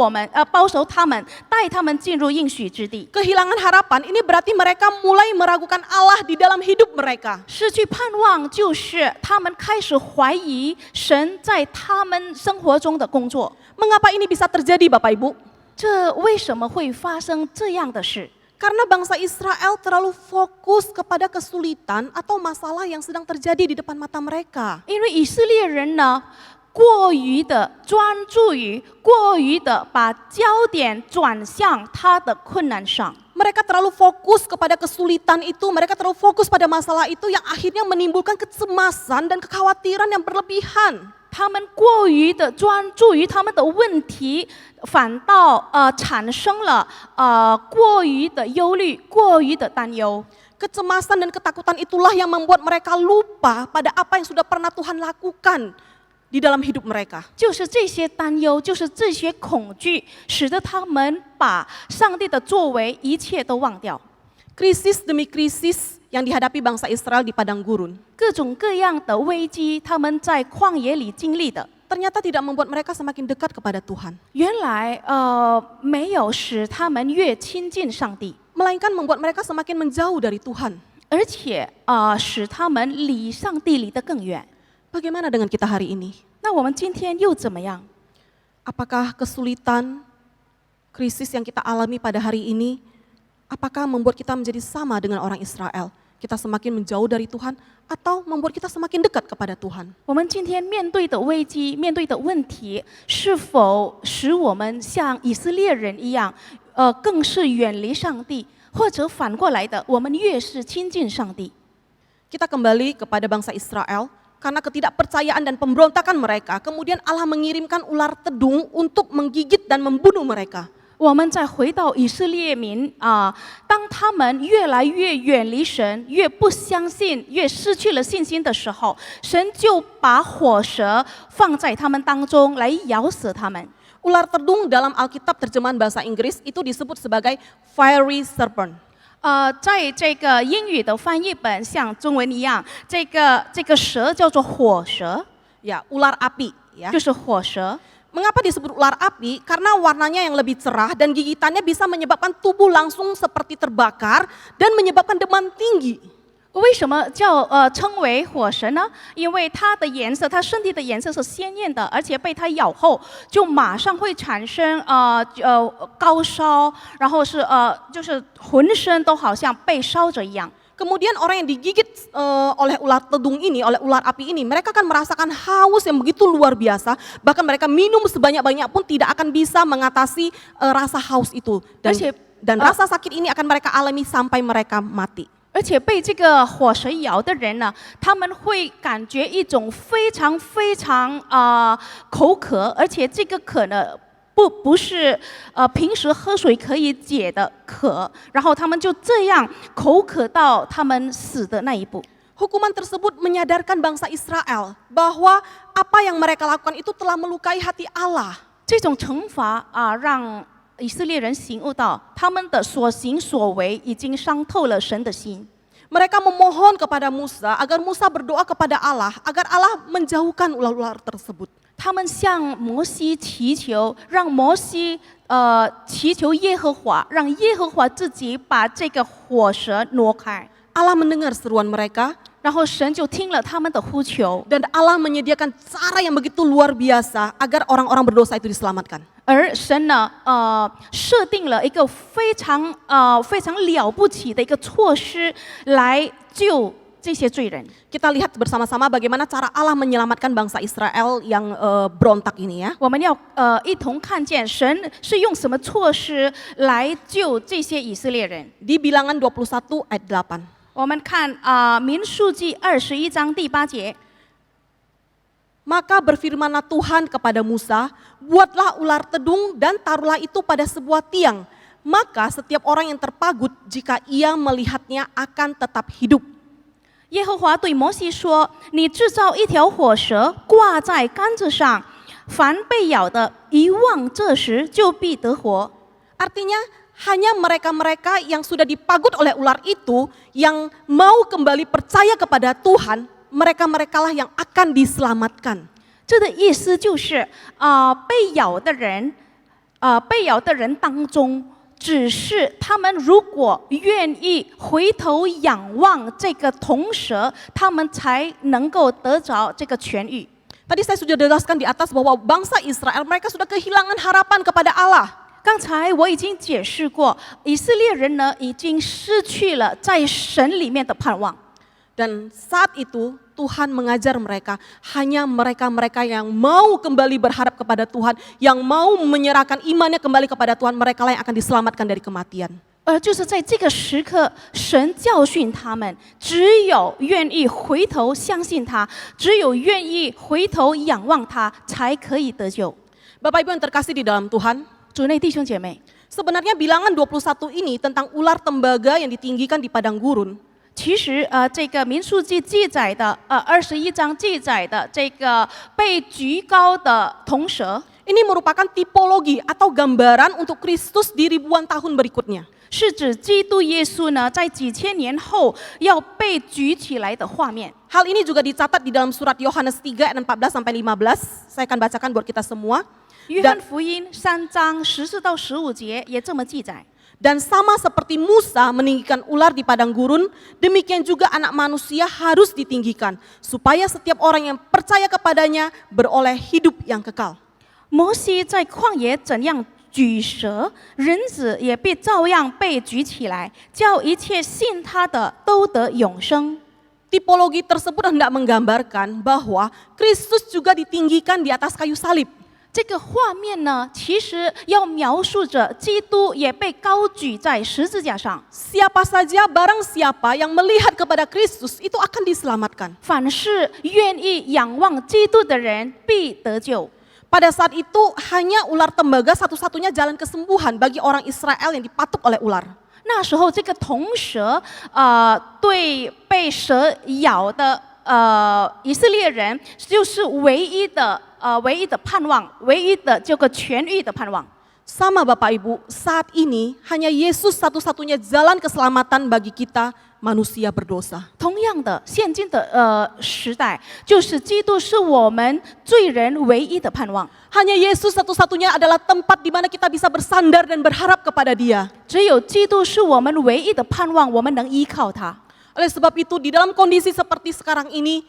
他们，带他们进入应许之地。 Kehilangan harapan ini berarti mereka mulai meragukan Allah di dalam hidup mereka. 失去盼望就是他们开始怀疑神在他们生活中的工作。 Mengapa ini bisa terjadi, Bapak Ibu? 这为什么会发生这样的事？ Karena bangsa Israel terlalu fokus kepada kesulitan atau masalah yang sedang terjadi di depan mata mereka. 因为以色列人呢，过于的专注于，过于的把焦点转向他的困难上。 Mereka terlalu fokus kepada kesulitan itu, mereka terlalu fokus pada masalah itu yang akhirnya menimbulkan kecemasan dan kekhawatiran yang berlebihan. 他们过于的专注于他们的问题，反倒产生了过于的忧虑、过于的担忧。 Kecemasan dan ketakutan itulah yang membuat mereka lupa pada apa yang sudah pernah Tuhan lakukan di dalam hidup mereka. 就是这些担忧，就是这些恐惧，使得他们把上帝的作为一切都忘掉。 Krisis demi krisis yang dihadapi bangsa Israel di padang gurun 各种各样的危机，他们在旷野里经历的， ternyata tidak membuat mereka semakin dekat kepada Tuhan, 原来没有使他们越亲近上帝， melainkan membuat mereka semakin menjauh dari Tuhan. 而且使他们离上帝离得更远。 Bagaimana dengan kita hari ini? 那我们今天又怎么样？ Apakah kesulitan, krisis yang kita alami pada hari ini, apakah membuat kita menjadi sama dengan orang Israel? Kita semakin menjauh dari Tuhan atau membuat kita semakin dekat kepada Tuhan? 我们今天面对的危机、面对的问题，是否使我们像以色列人一样，更是远离上帝，或者反过来的，我们越是亲近上帝？ Kita kembali kepada bangsa Israel karena ketidakpercayaan dan pemberontakan mereka. Kemudian Allah mengirimkan ular tedung untuk menggigit dan membunuh mereka. 我们再回到以色列民当他们越来越远离神，越不相信，越失去了信心的时候，神就把火蛇放在他们当中来咬死他们。 Ular tedung dalam Alkitab terjemahan bahasa Inggris itu disebut sebagai fiery serpent. 在这个英语的翻译本像中文一样，这个蛇叫做火蛇， Ya, ular api. Ya. 就是火蛇。 Mengapa disebut ular api? Karena warnanya yang lebih cerah dan gigitannya bisa menyebabkan tubuh langsung seperti terbakar dan menyebabkan demam tinggi. 为什么叫称为火蛇呢？因为它的颜色，它身体的颜色是鲜艳的，而且被它咬后就马上会产生高烧，然后是就是浑身都好像被烧着一样。Kemudian orang yang digigit oleh ular tedung ini, oleh ular api ini, mereka akan merasakan haus yang begitu luar biasa. Bahkan mereka minum sebanyak-banyak pun tidak akan bisa mengatasi rasa haus itu. Dan rasa sakit ini akan mereka alami sampai mereka mati. 而且被这个火蛇咬的人呢，他们会感觉一种非常口渴，而且这个渴呢，不是平时喝水可以解的渴，然后他们就这样口渴到他们死的那一步。 Hukuman tersebut menyadarkan bangsa Israel bahwa apa yang mereka lakukan itu telah melukai hati Allah. 这种惩罚让以色列人醒悟到，他们的所行所为已经伤透了神的心。 Mereka memohon kepada Musa agar Musa berdoa kepada Allah agar Allah menjauhkan ular-ular tersebut. 他们向摩西祈求，让摩西祈求耶和华，让耶和华自己把这个火蛇挪开。 Allah mendengar seruan mereka, 然后神就听了他们的呼求， dan Allah menyediakan cara yang begitu luar biasa agar orang-orang berdosa itu diselamatkan. 而神呢，设定了一个非常了不起的一个措施来救这些罪人。 Kita lihat bersama-sama bagaimana cara Allah menyelamatkan bangsa Israel yang berontak ini ya. 我们要一同看见神是用什么措施来救这些以色列人。 Di Bilangan 21 ayat 8. 我们看民数记21章第8节。 Maka berfirmanlah Tuhan kepada Musa, buatlah ular tedung dan taruhlah itu pada sebuah tiang. Maka setiap orang yang terpagut jika ia melihatnya akan tetap hidup. 耶和华对摩西说：“你制造一条火蛇，挂在杆子上，凡被咬的，一望这时就必得活。” Artinya hanya mereka-mereka yang sudah dipagut oleh ular itu yang mau kembali percaya kepada Tuhan, mereka-merekalah yang akan diselamatkan. 这的意思就是被咬的人当中，只是他们如果愿意回头仰望这个铜蛇，他们才能够得着这个痊愈。 Tadi saya sudah jelaskan di atas bahwa bangsa Israel mereka sudah kehilangan harapan kepada Allah. 刚才我已经解释过，以色列人呢已经失去了在神里面的盼望。 Dan saat itu Tuhan mengajar mereka, hanya mereka-mereka yang mau kembali berharap kepada Tuhan, yang mau menyerahkan imannya kembali kepada Tuhan, mereka yang akan diselamatkan dari kematian. 就是在这个时刻，神教训他们，只有愿意回头相信他，只有愿意回头仰望他，才可以得救。 Bapak Ibu yang terkasih di dalam Tuhan, 主内弟兄姐妹， sebenarnya bilangan 21 ini tentang ular tembaga yang ditinggikan di padang gurun. 其实这个民数记记载的21章记载的这个被举高的铜蛇， Ini merupakan tipologi atau gambaran untuk Kristus di ribuan tahun berikutnya. 是指基督耶稣呢在几千年后要被举起来的画面。 Hal ini juga dicatat di dalam surat Yohanes 3 ayat 14 sampai 15. Saya akan bacakan buat kita semua. 约翰福音3章14到15节也这么记载。 Dan sama seperti Musa meninggikan ular di padang gurun, demikian juga anak manusia harus ditinggikan, supaya setiap orang yang percaya kepadanya beroleh hidup yang kekal. 摩西在旷野怎样举蛇，人子也必照样被举起来，叫一切信他的都得永生。 Tipologi tersebut hendak menggambarkan bahwa Kristus juga ditinggikan di atas kayu salib. 这个画面呢，其实要描述着基督也被高举在十字架上。 Siapa saja, barang siapa yang melihat kepada Kristus itu akan diselamatkan. 凡是愿意仰望基督的人，必得救。 Pada saat itu hanya ular tembaga satu-satunya jalan kesembuhan bagi orang Israel yang dipatuk oleh ular. 那时候，这个铜蛇，对被蛇咬的以色列人，就是唯一的盼望，唯一的这个痊愈的盼望。 Sama Bapak Ibu, saat ini hanya Yesus satu-satunya jalan keselamatan bagi kita manusia berdosa. 同样的，现今的时代，就是基督是我们罪人唯一的盼望。 Hanya Yesus satu-satunya adalah tempat di mana kita bisa bersandar dan berharap kepada Dia. 只有基督是我们唯一的盼望，我们能依靠他。 Oleh sebab itu di dalam kondisi seperti sekarang ini,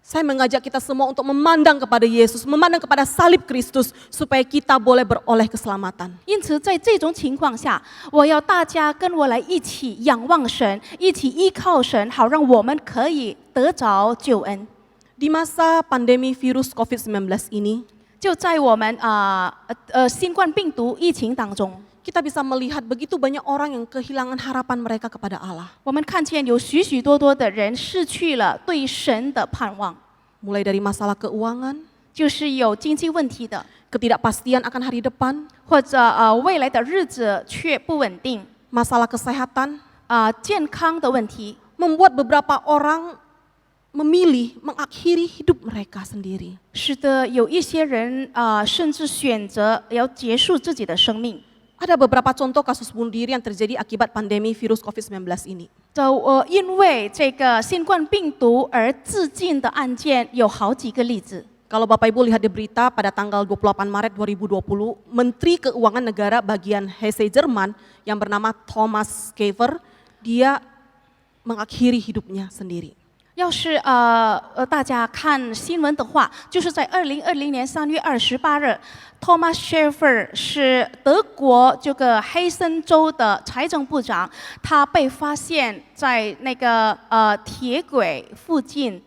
Saya mengajak kita semua untuk memandang kepada Yesus, memandang kepada salib Kristus, supaya kita boleh beroleh keselamatan. 因此，在这种情况下，我要大家跟我来一起仰望神，一起依靠神，好让我们可以得着救恩。 Di masa pandemi virus COVID-19 ini, 就在我们新冠病毒疫情当中， kita bisa melihat begitu banyak orang yang kehilangan harapan mereka kepada Allah. 我们看见有许许多多的人失去了对神的盼望， Mulai dari masalah keuangan, 就是有经济问题的， ketidakpastian akan hari depan, 或者未来的日子却不稳定， masalah kesehatan, 健康的问题， membuat beberapa orang memilih mengakhiri hidup mereka sendiri. 使得有一些人甚至选择要结束自己的生命。 Ada beberapa contoh kasus bunuh diri yang terjadi akibat pandemi virus COVID-19 ini. 因为这个新冠病毒而自尽的案件有好几个例子。 Kalau Bapak Ibu lihat di berita pada tanggal 28 Maret 2020, Menteri Keuangan Negara bagian Hesse Jerman yang bernama Thomas Kever, dia mengakhiri hidupnya sendiri. 要是大家看新闻的话，就是在2020年3月28日 ，Thomas Schäfer 是德国这个黑森州的财政部长，他被发现在那个铁轨附近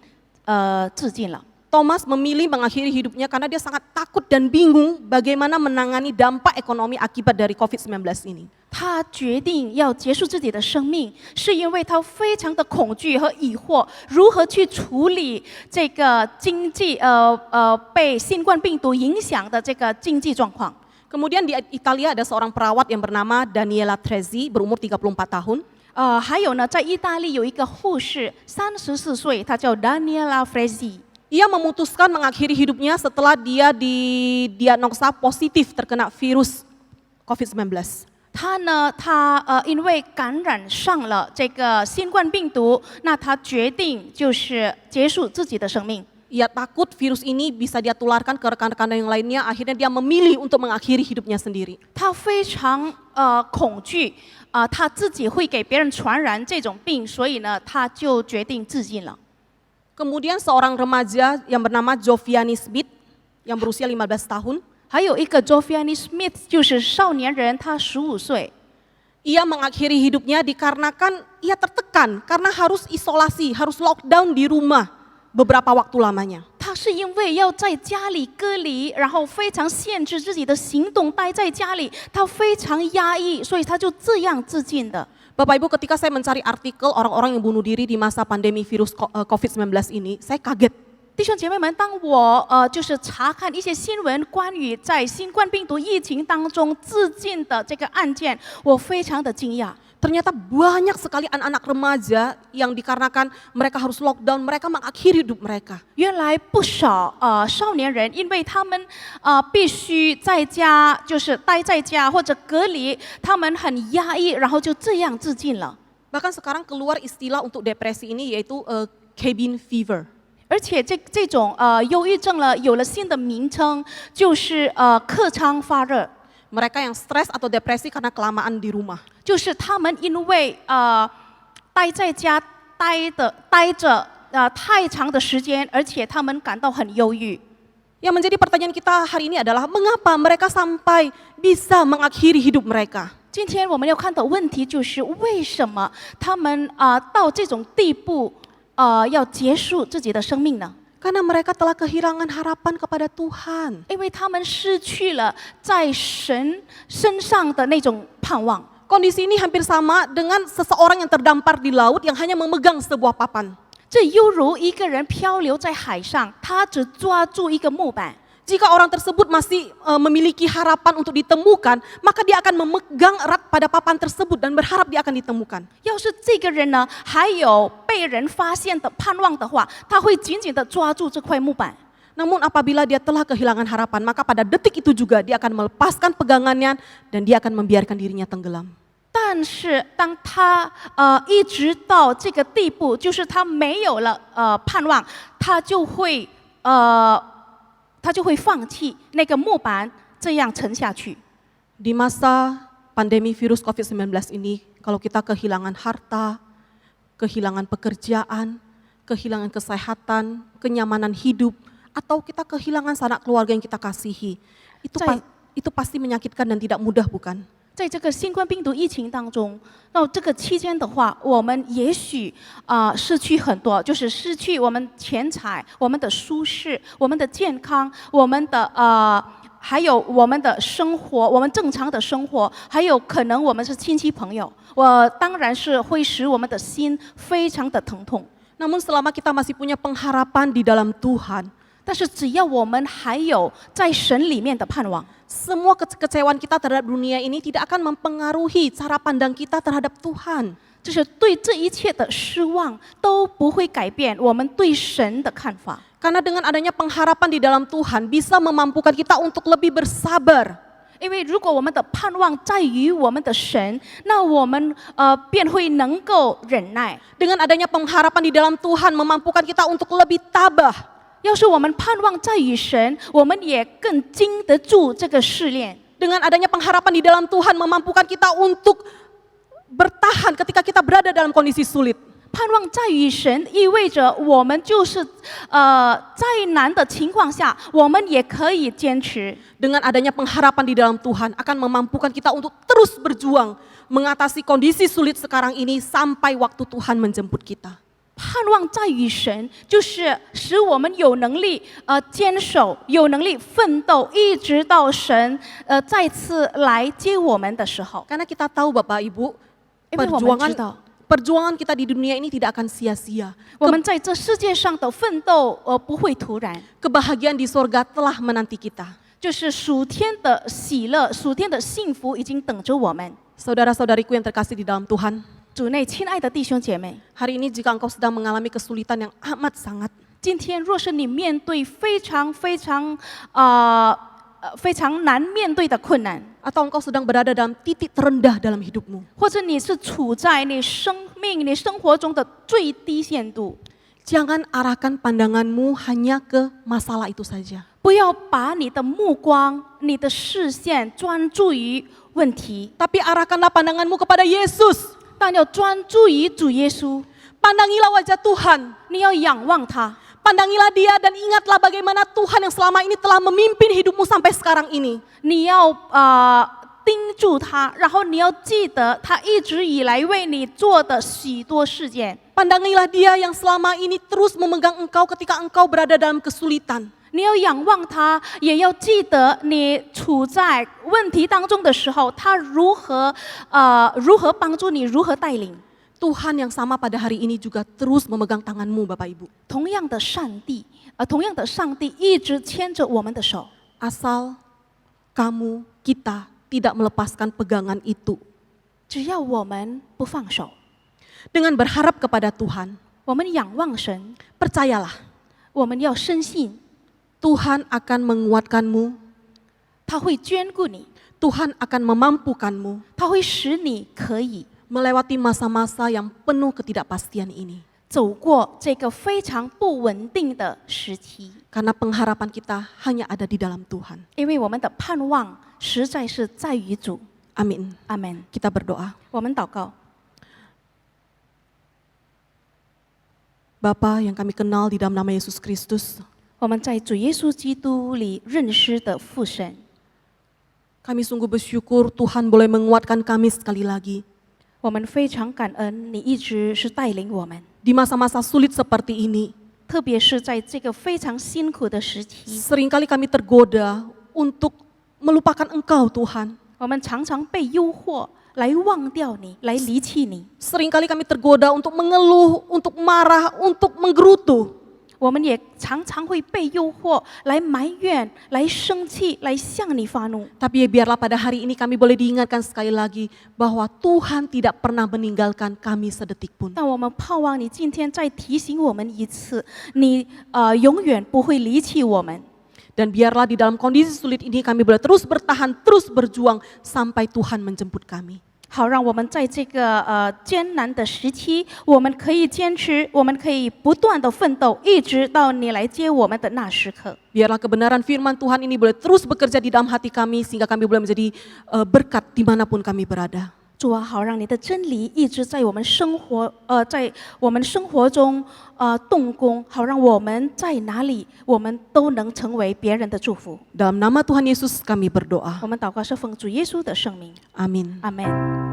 自尽了。 Thomas memilih mengakhiri hidupnya karena dia sangat takut dan bingung bagaimana menangani dampak ekonomi akibat dari COVID-19 ini. 他决定要结束自己的生命，是因为他非常的恐惧和疑惑，如何去处理这个经济被新冠病毒影响的这个经济状况。 Kemudian di Italia ada seorang perawat yang bernama Daniela Trezzi, berumur 34 tahun. 还有呢，在意大利有一个护士，34岁，她叫 Daniela Frezzi。 Ia memutuskan mengakhiri hidupnya setelah dia didiagnosa positif terkena virus COVID-19. 他因为感染上了这个新冠病毒，那他决定就是结束自己的生命。 Ia takut virus ini bisa dia tularkan ke rekan-rekan yang lainnya, akhirnya dia memilih untuk mengakhiri hidupnya sendiri. 他非常恐惧他自己会给别人传染这种病，所以呢，他就决定自尽了。 Kemudian seorang remaja yang bernama Joviani Smith yang berusia 15 tahun, 还有一个 Joviani Smith 就是少年人，他15岁。 ia mengakhiri hidupnya dikarenakan ia tertekan karena harus isolasi, harus lockdown di rumah beberapa waktu lamanya. 他是因为要在家里隔离，然后非常限制自己的行动，待在家里，他非常压抑，所以他就这样自尽的。 Bapak Ibu, ketika saya mencari artikel orang-orang yang bunuh diri di masa pandemi virus COVID-19 ini, saya kaget. 弟兄姐妹们，当我就是查看一些新闻，关于在新冠病毒疫情当中自尽的这个案件，我非常的惊讶。 Ternyata banyak sekali anak-anak remaja yang dikarenakan mereka harus lockdown, mereka mengakhiri hidup mereka. 原来不少少年人，因为他们必须在家，就是待在家或者隔离，他们很压抑，然后就这样自尽了。 Bahkan sekarang keluar istilah untuk depresi ini yaitu cabin fever. 而且这种忧郁症了，有了新的名称，就是客舱发热。 Mereka yang stres atau depresi karena kelamaan di rumah. 就是他们因为待在家待着太长的时间，而且他们感到很忧郁。 Yang menjadi pertanyaan kita hari ini adalah mengapa mereka sampai bisa mengakhiri hidup mereka? 今天我们要看的问题就是为什么他们到这种地步要结束自己的生命呢？ Karena mereka telah kehilangan harapan kepada Tuhan. 因为他们失去了在神身上的那种盼望。 Kondisi ini hampir sama dengan seseorang yang terdampar di laut yang hanya memegang sebuah papan. 这犹如一个人漂流在海上，他只抓住一个木板。 Jika orang tersebut masih memiliki harapan untuk ditemukan, maka dia akan memegang erat pada papan tersebut dan berharap dia akan ditemukan. 要是这个人呢，还有被人发现的盼望的话，他会紧紧地抓住这块木板。 Namun apabila dia telah kehilangan harapan, maka pada detik itu juga dia akan melepaskan pegangannya dan dia akan membiarkan dirinya tenggelam. 但是当他一直到这个地步，就是他没有了盼望，他就会放弃那个木板，这样沉下去。 Di masa pandemi virus COVID-19 ini, kalau kita kehilangan harta, kehilangan pekerjaan, kehilangan kesehatan, kenyamanan hidup, atau kita kehilangan sanak keluarga yang kita kasihi. Itu pasti menyakitkan dan tidak mudah, bukan? 在这个新冠病毒疫情当中，到这个期间的话，我们也许失去很多，就是失去我们钱财、我们的舒适、我们的健康、我们的还有我们的生活，我们正常的生活，还有可能我们是亲戚朋友，当然是会使我们的心非常的疼痛。 Namun selama kita masih punya pengharapan di dalam Tuhan, 但是只要我们还有在神里面的盼望， semua kekecewaan kita terhadap dunia ini tidak akan mempengaruhi cara pandang kita terhadap Tuhan. 就是对这一切的失望都不会改变我们对神的看法。 Karena dengan adanya pengharapan di dalam Tuhan bisa memampukan kita untuk lebih bersabar. 因为如果我们的盼望在于我们的神，那我们便会能够忍耐。 Dengan adanya pengharapan di dalam Tuhan memampukan kita untuk lebih tabah. 要是我们盼望在于神，我们也更经得住这个试炼。 Dengan adanya pengharapan di dalam Tuhan memampukan kita untuk bertahan ketika kita berada dalam kondisi sulit. 盼望在于神，意味着我们就是在难的情况下，我们也可以坚持。 Dengan adanya pengharapan di dalam Tuhan akan memampukan kita untuk terus berjuang mengatasi kondisi sulit sekarang ini sampai waktu Tuhan menjemput kita. 盼望在于神，就是使我们有能力坚守，有能力奋斗，一直到神再次来接我们的时候。 Karena kita tahu Bapak Ibu, 因为我们知道， perjuangan kita di dunia ini tidak akan sia-sia. 我们在这世界上的奋斗不会突然， Kebahagiaan di sorga telah menanti kita. 就是属天的喜乐、属天的幸福已经等着我们。 Saudara-saudariku yang terkasih di dalam Tuhan, 主内亲爱的弟兄姐妹， hari ini jika engkau sedang mengalami kesulitan yang amat sangat, 今天若是你面对非常难面对的困难， atau engkau sedang berada dalam titik terendah dalam hidupmu, 或者你是处在你生命、你生活中的最低限度， jangan arahkan pandanganmu hanya ke masalah itu saja. 不要把你的目光、你的视线专注于问题， Tapi arahkanlah pandanganmu kepada Yesus. 但要专注于主耶稣。 Pandangilah wajah Tuhan. 你要仰望他， Pandangilah dia dan ingatlah bagaimana Tuhan yang selama ini telah memimpin hidupmu sampai sekarang ini. 你要盯住他，然后你要记得他一直以来为你做的许多事件。 Pandangilah dia yang selama ini terus memegang engkau ketika engkau berada dalam kesulitan. 你要仰望他，也要记得你处在问题当中的时候，他如何帮助你，如何带领。 Tuhan yang sama pada hari ini juga terus memegang tanganmu Bapak Ibu. 同样的上帝一直牵着我们的手， Asal kamu, kita tidak melepaskan pegangan itu. 只要我们不放手， Dengan berharap kepada Tuhan, 我们仰望神， percayalah 我们要深信 Tuhan akan menguatkanmu, 他会眷顾你， Tuhan akan memampukanmu 他会使你可以 melewati masa-masa yang penuh ketidakpastian ini. 走过这个非常不稳定的时期， Karena pengharapan kita hanya ada di dalam Tuhan. 因为我们的盼望实在是在于主。 Amin. 阿门。 Kita berdoa. 我们祷告， Bapa yang kami kenal di dalam nama Yesus Kristus, 我们在主耶稣基督里认识的父神， kami sungguh bersyukur Tuhan boleh menguatkan kami sekali lagi. 我们非常感恩你一直是带领我们， Di masa-masa sulit seperti ini, 特别是在这个非常辛苦的时期， seringkali kami tergoda untuk melupakan Engkau Tuhan. 我们常常被诱惑来忘掉你，来离弃你。 Seringkali kami tergoda untuk mengeluh, untuk marah, untuk menggerutu. 我们也常常会被诱惑来埋怨、来生气、来向你发怒。 Tapi biarlah pada hari ini kami boleh diingatkan sekali lagi bahwa Tuhan tidak pernah meninggalkan kami sedetik pun. 但我们盼望你今天再提醒我们一次，你永远不会离弃我们。 Dan biarlah di dalam kondisi sulit ini kami boleh terus bertahan, terus berjuang sampai Tuhan menjemput kami. 好，让我们在这个艰难的时期，我们可以坚持，我们可以不断的奋斗，一直到你来接我们的那时刻。 Biarlah kebenaran firman Tuhan ini boleh terus bekerja di dalam hati kami sehingga kami boleh menjadi berkat dimanapun kami berada. 主啊，好让你的真理一直在我们生活，在我们生活中动工，好让我们在哪里，我们都能成为别人的祝福。 Dalam nama Tuhan Yesus kami berdoa. 我们祷告是奉主耶稣的圣名， Amin. 阿门。